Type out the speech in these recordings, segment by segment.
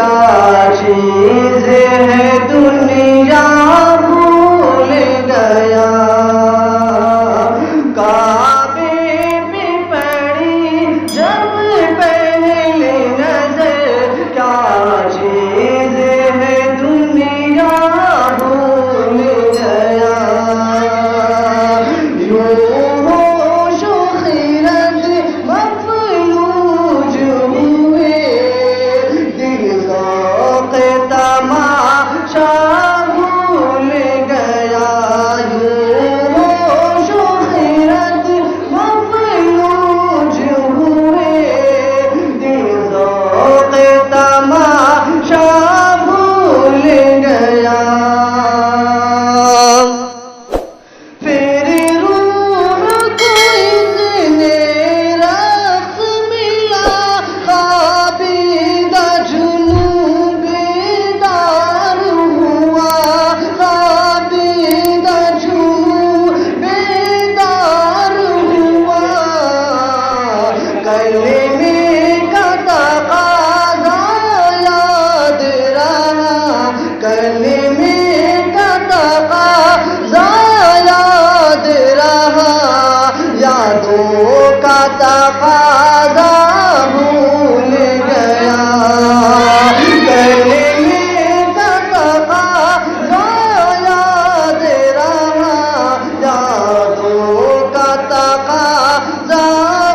کیا چیز ہے دنیا بھول گیا، کعبے پہ پڑی جب پہلی نظر، کیا چیز ہے دنیا بھول گیا، یوں ہوش و خیرت مفلوج ہوئے، دل ذوق تماشا بھول گیا، یوں ہوش و خیرت مفلوج ہوئے، دل ذوق تماشا بھول گیا، پھر روح کو اتنے رقص ملا، خوابیدہ جنوں بیدار ہوا، خوابیدہ جنوں بیدار ہوا، کلمے کا تقاضا یاد رہا، کلمے کا تقاضا یاد رہا، یادوں کا تقاضا بھول گیا، کلمے کا تقاضا یاد رہا، یادوں کا تقاضا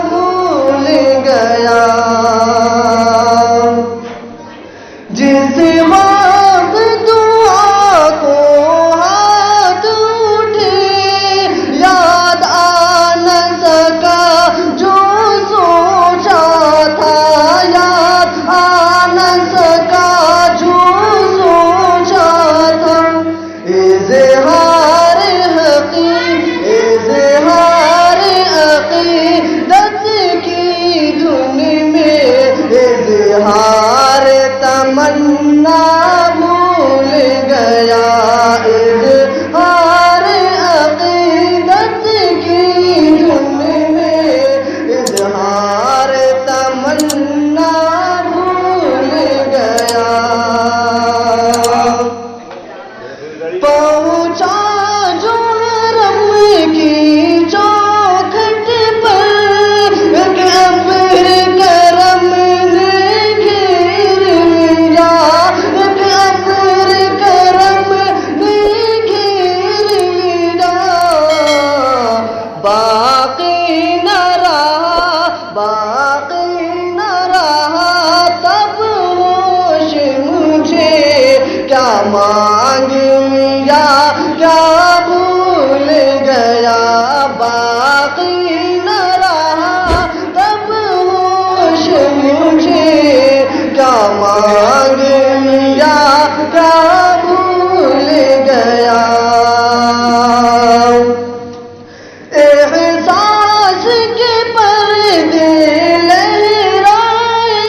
بھول گیا، جس وقت دعا کو ہاتھ اٹھے، یاد آ نہ سکا جو سوچا تھا، یاد آ نہ سکا جو سوچا تھا، اظہار اظہار عقیدت کی دھن میں، اظہار تمنا بھول گیا، اظہار عقیدت کی دھن میں، اظہار تمنا بھول گیا، پہنچا جو حرم کی چوکھٹ پر، ایک ابر کرم نے گھیر لیا، ایک ابر کرم نے گھیر لیا، باقی نہ رہا، باقی نہ رہا تب ہوش مجھے، کیا مانگ لیا کیا بھول گیا، باقی نہ رہا تب ہوش مجھے، کیا مانگ لیا کیا بھول گیا، احساس کے پردے لہرائے،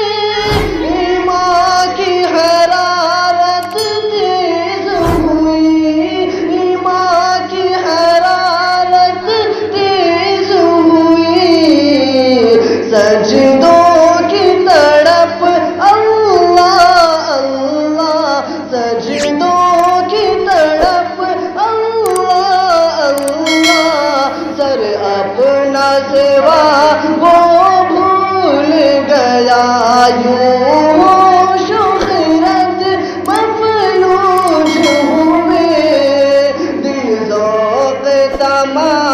ایمان کی حرارت تیز ہوئی، ایمان کی حرارت تیز ہوئی، سجدوں کی تڑپ اللہ اللہ، سجدوں کی تڑپ اللہ اللہ، سر اپنا سوا وہ بھول گیا، یوں ہوش و خیرت مفلوج ہوئے، دل ذوق تماشا